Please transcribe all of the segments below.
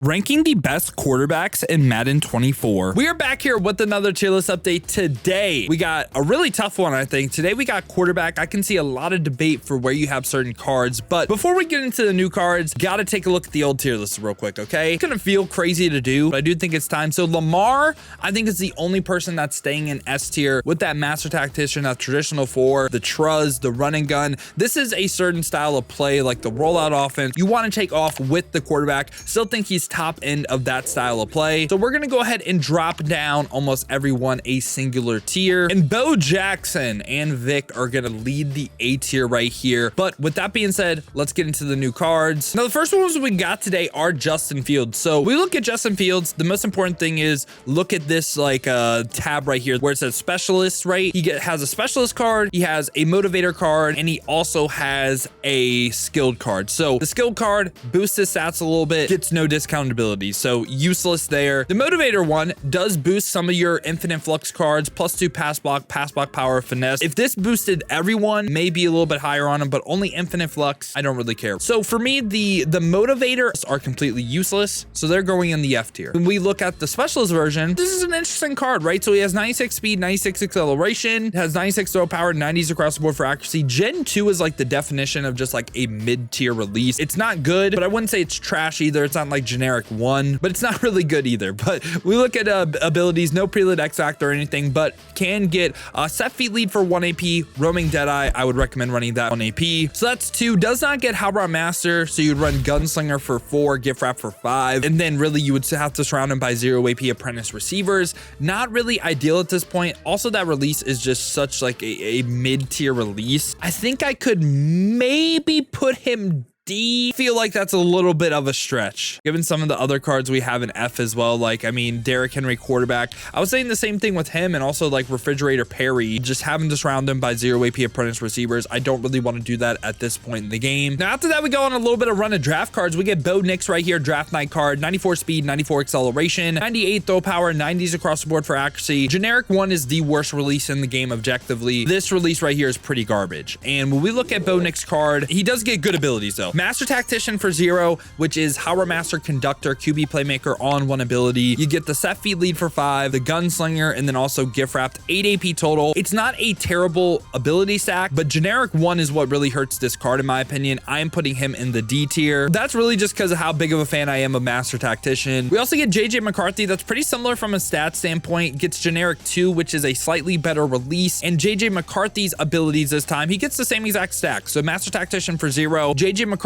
Ranking the best quarterbacks in Madden 24. We are back here with another tier list update today. We got a really tough one, I think. Today we got quarterback. I can see a lot of debate for where you have certain cards, but before we get into the new cards, gotta take a look at the old tier list real quick, okay? It's gonna feel crazy to do, but I do think it's time. So Lamar, I think is the only person that's staying in S tier with that master tactician, that traditional 4, the truz, the run and gun. This is a certain style of play, like the rollout offense. You want to take off with the quarterback. Still think he's top end of that style of play. So we're going to go ahead and drop down almost everyone a singular tier. And Bo Jackson and Vic are going to lead the A tier right here. But with that being said, let's get into the new cards. Now, the first ones we got today are Justin Fields. So we look at Justin Fields. The most important thing is look at this like tab right here where it says specialist, right? He has a specialist card. He has a motivator card, and he also has a skilled card. So the skilled card boosts his stats a little bit, gets no discount ability, so useless there. The motivator one does boost some of your infinite flux cards, +2 pass block power, finesse. If this boosted everyone, maybe a little bit higher on them, but only infinite flux, I don't really care. So for me, the motivators are completely useless, so they're going in the F tier. When we look at the specialist version, this is an interesting card, right? So he has 96 speed, 96 acceleration, has 96 throw power, 90s across the board for accuracy. Gen 2 is like the definition of just like a mid-tier release. It's not good, but I wouldn't say it's trash either. It's not like generic 1, but it's not really good either. But we look at abilities, no preload X Factor or anything, but can get set feet lead for 1 AP, roaming Deadeye. I would recommend running that 1 AP. So that's 2. Does not get Hot Rod Master, so you'd run Gunslinger for 4, Gift Wrap for 5, and then really you would have to surround him by 0 AP apprentice receivers. Not really ideal at this point. Also, that release is just such like a mid-tier release. I think I could maybe put him D. Feel like that's a little bit of a stretch given some of the other cards we have in F as well. Like, I mean, Derrick Henry quarterback. I was saying the same thing with him, and also like Refrigerator Perry, just having to surround him by 0 AP apprentice receivers. I don't really want to do that at this point in the game. Now, after that, we go on a little bit of run of draft cards. We get Bo Nix right here, draft night card, 94 speed, 94 acceleration, 98 throw power, 90s across the board for accuracy. Generic 1 is the worst release in the game objectively. This release right here is pretty garbage. And when we look at Bo Nix card, he does get good abilities though. Master Tactician for 0, which is Howard Master Conductor, QB Playmaker on 1 ability. You get the set feet lead for 5, the Gunslinger, and then also Gift Wrapped, 8 AP total. It's not a terrible ability stack, but generic 1 is what really hurts this card in my opinion. I am putting him in the D tier. That's really just because of how big of a fan I am of Master Tactician. We also get JJ McCarthy. That's pretty similar from a stat standpoint. Gets generic 2, which is a slightly better release. And JJ McCarthy's abilities this time, he gets the same exact stack. So Master Tactician for 0, JJ McCarthy,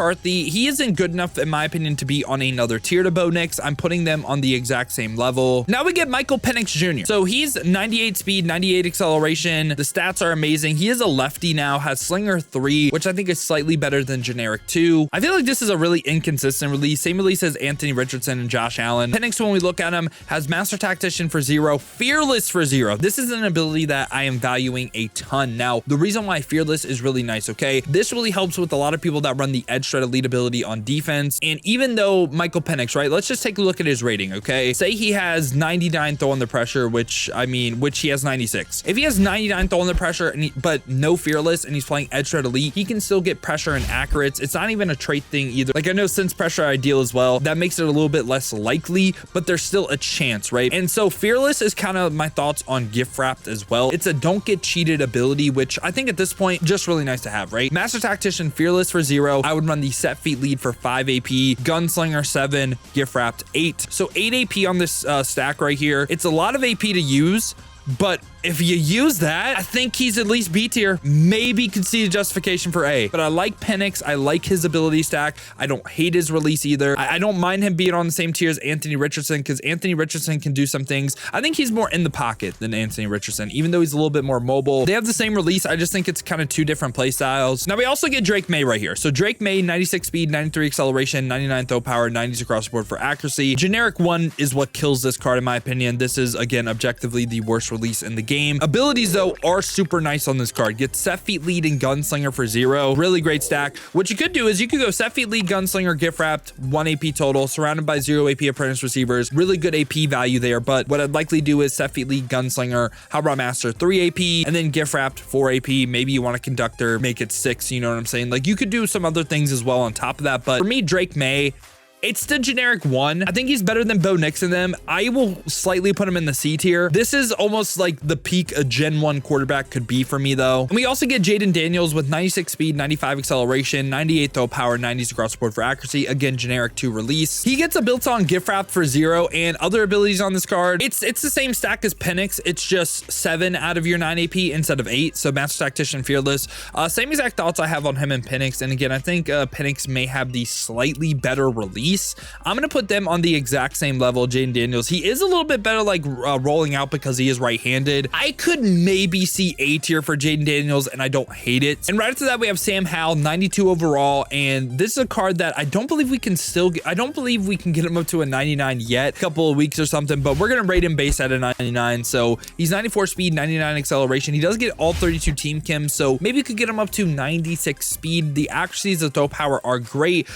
he isn't good enough in my opinion to be on another tier to Bo Nix. I'm putting them on the exact same level. Now we get Michael Penix Jr. So he's 98 speed, 98 acceleration. The stats are amazing. He is a lefty now, has Slinger 3, which I think is slightly better than generic 2. I feel like this is a really inconsistent release. Same release as Anthony Richardson and Josh Allen. Penix, when we look at him, has Master Tactician for 0, Fearless for 0. This is an ability that I am valuing a ton. Now, the reason why Fearless is really nice, okay? This really helps with a lot of people that run the Edge Threat Elite ability on defense. And even though Michael Penix, right, let's just take a look at his rating, okay? Say he has 99 throw under pressure, which he has 96. If he has 99 throw under pressure but no Fearless, and he's playing Edge Threat Elite, he can still get pressure and accurates. It's not even a trait thing either. Like, I know since pressure ideal as well, that makes it a little bit less likely, but there's still a chance, right? And so Fearless is kind of my thoughts on Gift Wrapped as well. It's a don't get cheated ability, which I think at this point, just really nice to have, right? Master Tactician Fearless for 0. I would run the set feet lead for 5 AP, Gunslinger 7, Gift Wrapped 8. So 8 AP on this stack right here. It's a lot of AP to use, but if you use that, I think he's at least B tier. Maybe could see a justification for A. But I like Penix. I like his ability stack. I don't hate his release either. I don't mind him being on the same tier as Anthony Richardson because Anthony Richardson can do some things. I think he's more in the pocket than Anthony Richardson, even though he's a little bit more mobile. They have the same release. I just think it's kind of 2 different play styles. Now we also get Drake May right here. So Drake May, 96 speed, 93 acceleration, 99 throw power, 90s across the board for accuracy. Generic 1 is what kills this card in my opinion. This is, again, objectively the worst release in the game. Abilities though are super nice on this card. Get set feet lead and Gunslinger for 0. Really great stack. What you could do is you could go set feet lead, Gunslinger, Gift Wrapped, 1 AP total, surrounded by 0 AP apprentice receivers. Really good AP value there. But what I'd likely do is set feet lead, Gunslinger, Hot Rod Master 3 AP, and then Gift Wrapped 4 AP. Maybe you want a Conductor, make it 6. You know what I'm saying? Like, you could do some other things as well on top of that. But for me, Drake May It's the generic 1. I think he's better than Bo Nix in them. I will slightly put him in the C tier. This is almost like the peak a Gen 1 quarterback could be for me, though. And we also get Jaden Daniels with 96 speed, 95 acceleration, 98 throw power, 90s across the board for accuracy. Again, generic 2 release. He gets a built-on gift wrap for 0 and other abilities on this card. It's the same stack as Penix. It's just 7 out of your 9 AP instead of 8. So Master Tactician, Fearless. Same exact thoughts I have on him and Penix. And again, I think Penix may have the slightly better release. I'm going to put them on the exact same level. Jaden Daniels, he is a little bit better like rolling out because he is right-handed. I could maybe see A tier for Jaden Daniels, and I don't hate it. And right after that, we have Sam Howell, 92 overall. And this is a card that I don't believe we can still get. I don't believe we can get him up to a 99 yet, a couple of weeks or something, but we're going to rate him base at a 99. So he's 94 speed, 99 acceleration. He does get all 32 team chems, so maybe we could get him up to 96 speed. The accuracies of throw power are great.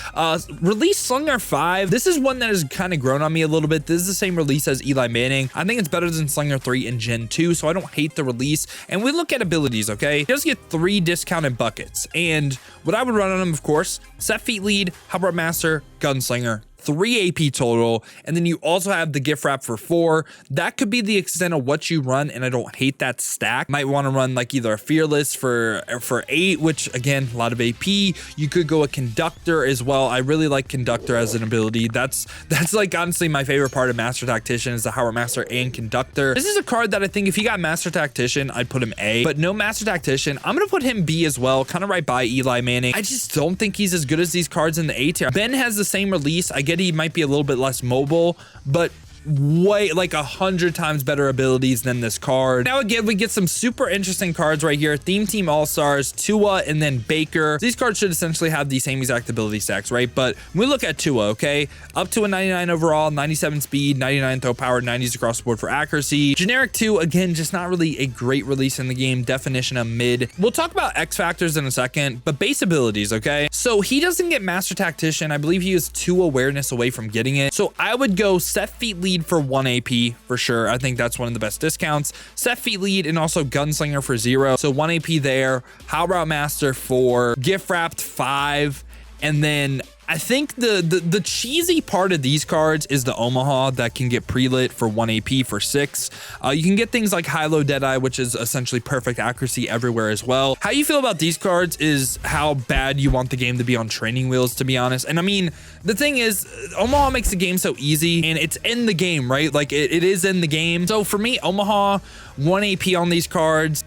Release Slinger 5. This is one that has kind of grown on me a little bit. This is the same release as Eli Manning. I think it's better than Slinger 3 in Gen 2, so I don't hate the release. And we look at abilities, okay? He does get 3 discounted buckets. And what I would run on him, of course, Set Feet Lead, Hubert Master, Gunslinger, 3 AP total, and then you also have the gift wrap for 4. That could be the extent of what you run, and I don't hate that stack. Might want to run like either a Fearless for 8, which again, a lot of AP. You could go a Conductor as well. I really like Conductor as an ability. That's like honestly my favorite part of Master Tactician is the Howard Master and Conductor. This is a card that I think if he got Master Tactician, I'd put him A, but no Master Tactician. I'm gonna put him B as well, kind of right by Eli Manning. I just don't think he's as good as these cards in the A tier. Ben has the same release. I get he might be a little bit less mobile, but way like 100 times better abilities than this card. Now again, we get some super interesting cards right here. Theme Team All-Stars, Tua, and then Baker. These cards should essentially have the same exact ability stacks, right? But when we look at Tua, okay, up to a 99 overall, 97 speed, 99 throw power, 90s across the board for accuracy. Generic 2, again, just not really a great release in the game. Definition of mid. We'll talk about X factors in a second, but base abilities, okay? So he doesn't get Master Tactician. I believe he is 2 awareness away from getting it. So I would go Set Feet Lead for 1 AP for sure. I think that's one of the best discounts. Set Feet Lead and also Gunslinger for 0. So 1 AP there. How Route Master 4. Gift Wrapped 5. And then I think the cheesy part of these cards is the Omaha that can get pre-lit for 1 AP for 6. You can get things like High-Low Deadeye, which is essentially perfect accuracy everywhere as well. How you feel about these cards is how bad you want the game to be on training wheels, to be honest. And I mean, the thing is, Omaha makes the game so easy, and it's in the game, right? Like, it is in the game. So for me, Omaha, 1 AP on these cards,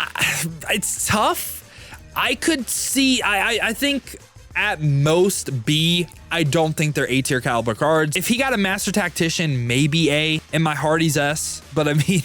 it's tough. I could see, I think at most B. I don't think they're A tier caliber cards. If he got a Master Tactician, maybe A. In my heart, he's S. But I mean,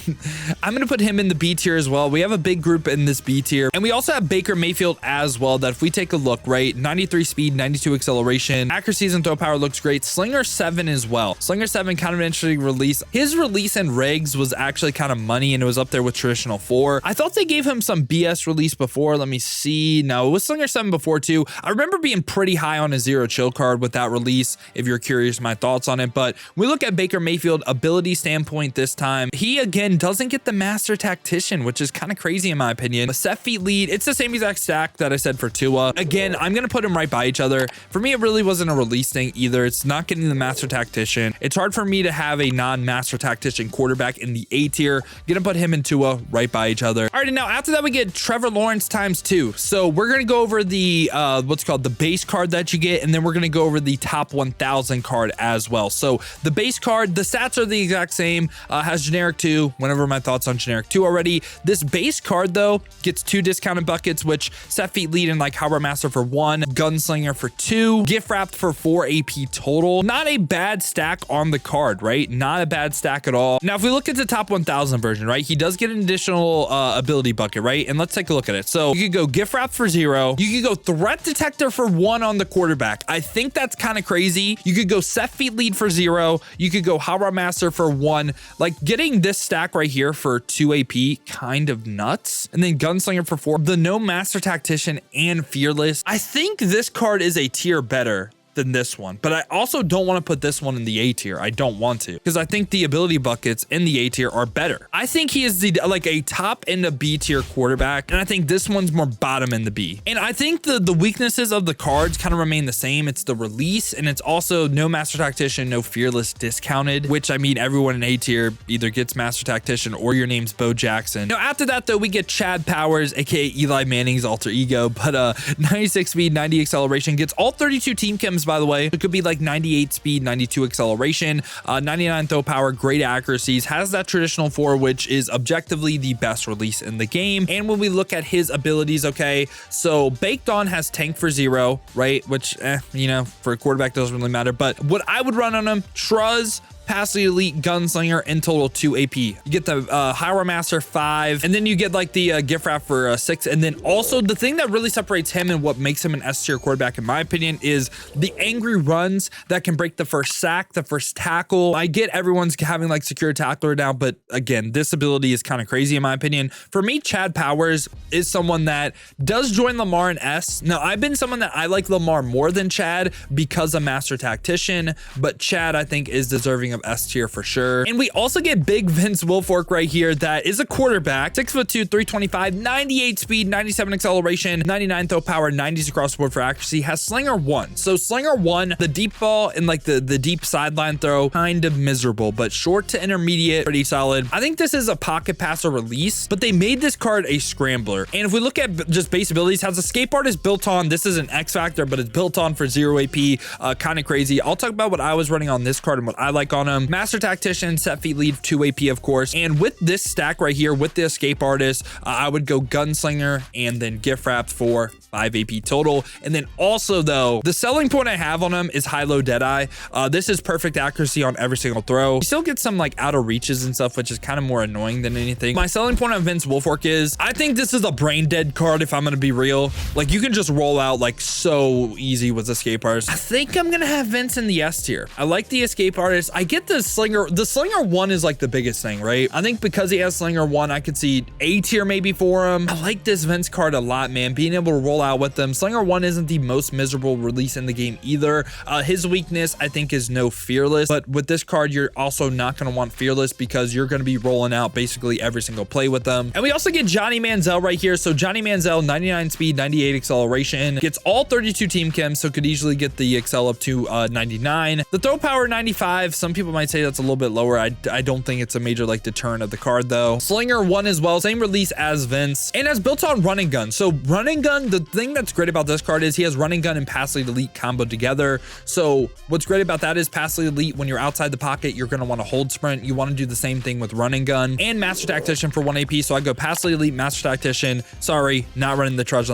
I'm going to put him in the B tier as well. We have a big group in this B tier. And we also have Baker Mayfield as well, that if we take a look, right, 93 speed, 92 acceleration, accuracies and throw power looks great. Slinger 7 as well. Slinger 7 kind of an interesting release. His release in regs was actually kind of money, and it was up there with traditional 4. I thought they gave him some BS release before. Let me see. No, it was Slinger 7 before too. I remember being pretty high on a Zero Chill card with that release, if you're curious my thoughts on it. But we look at Baker Mayfield ability standpoint this time. He again doesn't get the Master Tactician, which is kind of crazy in my opinion. A Set Feet Lead, it's the same exact stack that I said for Tua. Again, I'm gonna put them right by each other. For me, it really wasn't a release thing either. It's not getting the Master Tactician. It's hard for me to have a non-Master Tactician quarterback in the A tier. Gonna put him and Tua right by each other. All right, and now after that we get Trevor Lawrence times 2. So we're gonna go over the what's called the base card that you get, and then we're gonna go over the top 1000 card as well. So the base card, the stats are the exact same, has generic 2. Went over my thoughts on generic 2 already. This base card though gets 2 discounted buckets, which Set Feet Lead and like Howard Master for 1, Gunslinger for 2, gift wrapped for 4 AP total. Not a bad stack on the card, right? Not a bad stack at all. Now if we look at the top 1000 version, right, he does get an additional ability bucket, right? And let's take a look at it. So you could go gift wrap for 0, you could go threat detector for 1 on the quarterback. I think that's kind of crazy. You could go Set Feet Lead for 0, you could go Howard Master for 1. Like getting this stack right here for 2 AP, kind of nuts. And then Gunslinger for 4, the no Master Tactician and Fearless. I think this card is a tier better than this one, but I also don't want to put this one in the A tier. I don't want to, because I think the ability buckets in the A tier are better. I think he is like a top in the B tier quarterback, and I think this one's more bottom in the B. And I think the weaknesses of the cards kind of remain the same. It's the release, and it's also no Master Tactician, no Fearless discounted, which I mean everyone in A tier either gets Master Tactician or your name's Bo Jackson. Now after that though, we get Chad Powers, aka Eli Manning's alter ego, but 96 speed, 90 acceleration, gets all 32 team chems, by the way. It could be like 98 speed, 92 acceleration, 99 throw power, great accuracies, has that traditional 4, which is objectively the best release in the game. And when we look at his abilities, okay, so Baked On has tank for 0, right? Which, you know, for a quarterback doesn't really matter. But what I would run on him, Truz, Pass Elite, Gunslinger, in total 2 AP. You get the Hyrule Master 5, and then you get like the gift wrap for 6. And then also the thing that really separates him and what makes him an S tier quarterback, in my opinion, is the angry runs that can break the first sack, the first tackle. I get everyone's having like secure tackler now, but again, this ability is kind of crazy in my opinion. For me, Chad Powers is someone that does join Lamar in S. Now, I've been someone that I like Lamar more than Chad because of Master Tactician, but Chad I think is deserving of S tier for sure. And we also get big Vince Wilfork right here. That is a quarterback, 6'2", 325, 98 speed, 97 acceleration, 99 throw power, 90s across the board for accuracy, has Slinger 1. So Slinger 1, the deep ball and like the deep sideline throw, kind of miserable, but short to intermediate, pretty solid. I think this is a pocket passer release, but they made this card a scrambler. And if we look at just base abilities, has Escape Artist built on. This is an X Factor, but it's built on for 0 AP, kind of crazy. I'll talk about what I was running on this card and what I like on him. Master Tactician, set feet lead, 2 AP, of course. And with this stack right here, with the Escape Artist, I would go Gunslinger and then gift wrap for 5 AP total. And then also though, the selling point I have on him is high-low Deadeye. This is perfect accuracy on every single throw. You still get some like out of reaches and stuff, which is kind of more annoying than anything. My selling point on Vince Wilfork is I think this is a brain dead card, if I'm going to be real. Like you can just roll out like so easy with Escape Artist. I think I'm going to have Vince in the S tier. I like the Escape Artist. I get the Slinger. The Slinger 1 is like the biggest thing, right? I think because he has Slinger 1, I could see A tier maybe for him. I like this Vince card a lot, man. Being able to roll out with them. Slinger 1 isn't the most miserable release in the game either. His weakness, I think, is no Fearless. But with this card, you're also not going to want Fearless because you're going to be rolling out basically every single play with them. And we also get Johnny Manziel right here. So Johnny Manziel, 99 speed, 98 acceleration, gets all 32 team chems, so could easily get the excel up to 99. The throw power 95. Some people might say that's a little bit lower. I don't think it's a major like deterrent of the card though. Slinger 1 as well, same release as Vince, and has built on running gun. So running gun, the thing that's great about this card is he has running gun and pass lead elite comboed together. So what's great about that is pass lead elite, when you're outside the pocket, you're going to want to hold sprint. You want to do the same thing with running gun and Master Tactician for 1 AP. So I go pass lead elite, Master Tactician. Sorry, not running the Truz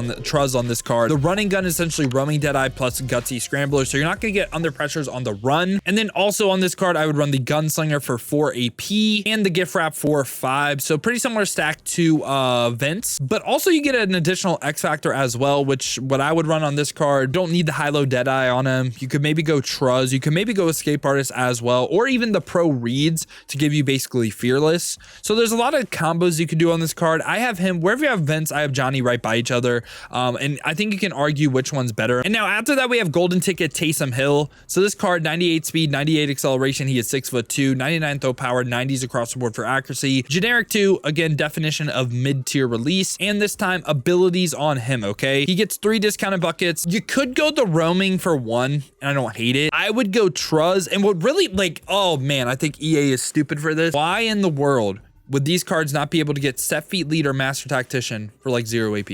on this card. The running gun is essentially roaming Deadeye plus gutsy scrambler. So you're not going to get under pressures on the run. And then also on this card, I would run the Gunslinger for 4 AP and the gift wrap for 5. So pretty similar stack to Vince, but also you get an additional X Factor as well, which what I would run on this card. Don't need the high-low Deadeye on him. You could maybe go Truz. You could maybe go Escape Artist as well, or even the Pro Reads to give you basically Fearless. So there's a lot of combos you could do on this card. I have him, wherever you have Vince, I have Johnny right by each other. And I think you can argue which one's better. And now after that, we have Golden Ticket Taysom Hill. So this card, 98 speed, 98 acceleration. He is 6'2", 99 throw power, 90s across the board for accuracy. Generic 2, again, definition of mid-tier release. And this time, abilities on him, okay? He gets 3 discounted buckets. You could go the roaming for 1, and I don't hate it. I would go Truz. And what really, like, oh man, I think EA is stupid for this. Why in the world would these cards not be able to get set feet lead or Master Tactician for like 0 AP?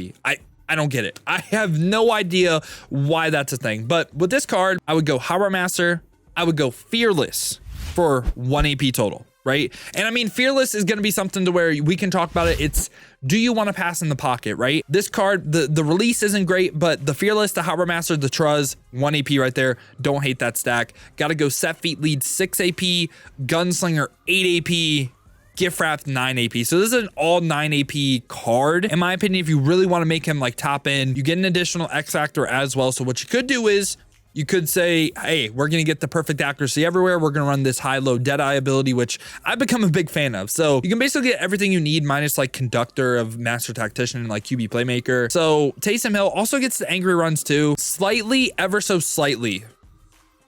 I don't get it. I have no idea why that's a thing. But with this card, I would go Hyrule Master. I would go Fearless for 1 AP total, right? And I mean, Fearless is going to be something to where we can talk about it. It's, do you want to pass in the pocket, right? This card, the release isn't great, but the Fearless, the Hyrule Master, the Truz, 1 AP right there. Don't hate that stack. Got to go set feet lead 6 AP, Gunslinger 8 AP, gift wrap 9 AP. So this is an all 9 AP card. In my opinion, if you really want to make him like top end, you get an additional X Factor as well. So what you could do is you could say, hey, we're going to get the perfect accuracy everywhere. We're going to run this high-low Deadeye ability, which I've become a big fan of. So you can basically get everything you need minus like Conductor of Master Tactician and like QB Playmaker. So Taysom Hill also gets the angry runs too. Slightly, ever so slightly,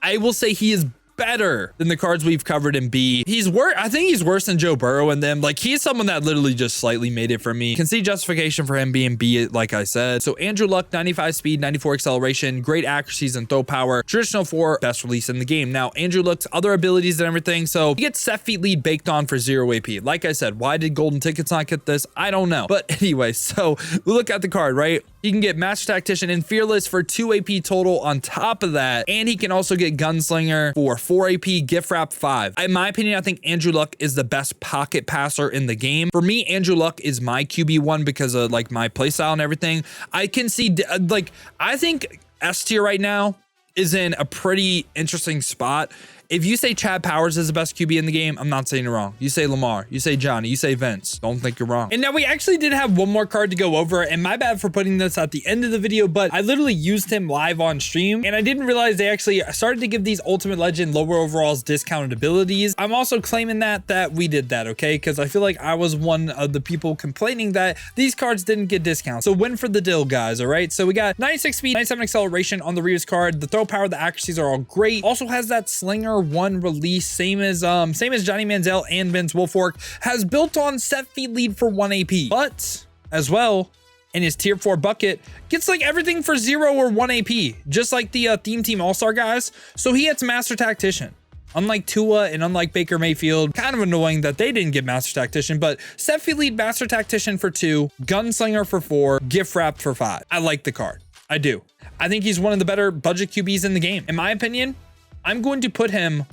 I will say he is better than the cards we've covered in B. He's worse. I think he's worse than Joe Burrow and them. Like, he's someone that literally just slightly made it for me. Can see justification for him being B, like I said. So Andrew Luck, 95 speed, 94 acceleration, great accuracies and throw power, traditional 4, best release in the game. Now, Andrew Luck's other abilities and everything. So he gets set feet lead baked on for 0 AP. Like I said, why did Golden Tickets not get this? I don't know. But anyway, so we look at the card, right? He can get Master Tactician and Fearless for 2 AP total on top of that. And he can also get Gunslinger for 4 AP, Gift Wrap 5. In my opinion, I think Andrew Luck is the best pocket passer in the game. For me, Andrew Luck is my QB1 because of like my playstyle and everything. I can see, like, I think S tier right now is in a pretty interesting spot. If you say Chad Powers is the best QB in the game, I'm not saying you're wrong. You say Lamar, you say Johnny, you say Vince. Don't think you're wrong. And now we actually did have one more card to go over, and my bad for putting this at the end of the video, but I literally used him live on stream, and I didn't realize they actually started to give these Ultimate Legend lower overalls discounted abilities. I'm also claiming that we did that, okay? Because I feel like I was one of the people complaining that these cards didn't get discounts. So win for the dill, guys, all right? So we got 96 speed, 97 acceleration on the Reeves card. The throw power, the accuracies are all great. Also has that Slinger 1 release, same as Johnny Manziel and Vince Wilfork, has built on set feet lead for 1 AP, but as well in his tier 4 bucket gets like everything for 0 or 1 AP, just like the theme team all-star guys. So he gets Master Tactician. Unlike Tua and unlike Baker Mayfield, kind of annoying that they didn't get Master Tactician, but set feet lead, Master Tactician for 2, Gunslinger for 4, Gift Wrapped for 5. I like the card. I do. I think he's one of the better budget QBs in the game. In my opinion, I'm going to put him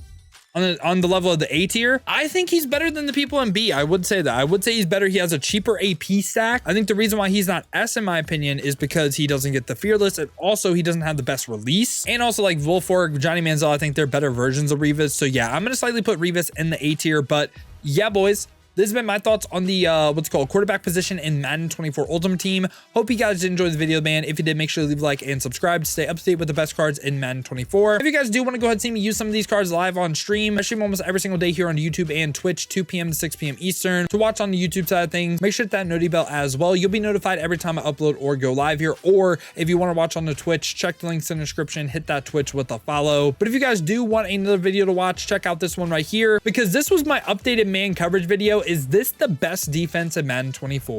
on the level of the A tier. I think he's better than the people in B. I would say that. I would say he's better. He has a cheaper AP stack. I think the reason why he's not S in my opinion is because he doesn't get the Fearless, and also he doesn't have the best release. And also like Wilfork, Johnny Manziel, I think they're better versions of Revis. So yeah, I'm going to slightly put Revis in the A tier, but yeah, boys. This has been my thoughts on the what's called quarterback position in Madden 24 Ultimate Team. Hope you guys did enjoy the video, man. If you did, make sure to leave a like and subscribe to stay up to date with the best cards in Madden 24. If you guys do want to go ahead and see me use some of these cards live on stream, I stream almost every single day here on YouTube and Twitch, 2 p.m. to 6 p.m. Eastern. To watch on the YouTube side of things, make sure to hit that noti bell as well. You'll be notified every time I upload or go live here. Or if you want to watch on the Twitch, check the links in the description, hit that Twitch with a follow. But if you guys do want another video to watch, check out this one right here, because this was my updated man coverage video. Is this the best defense in Madden 24?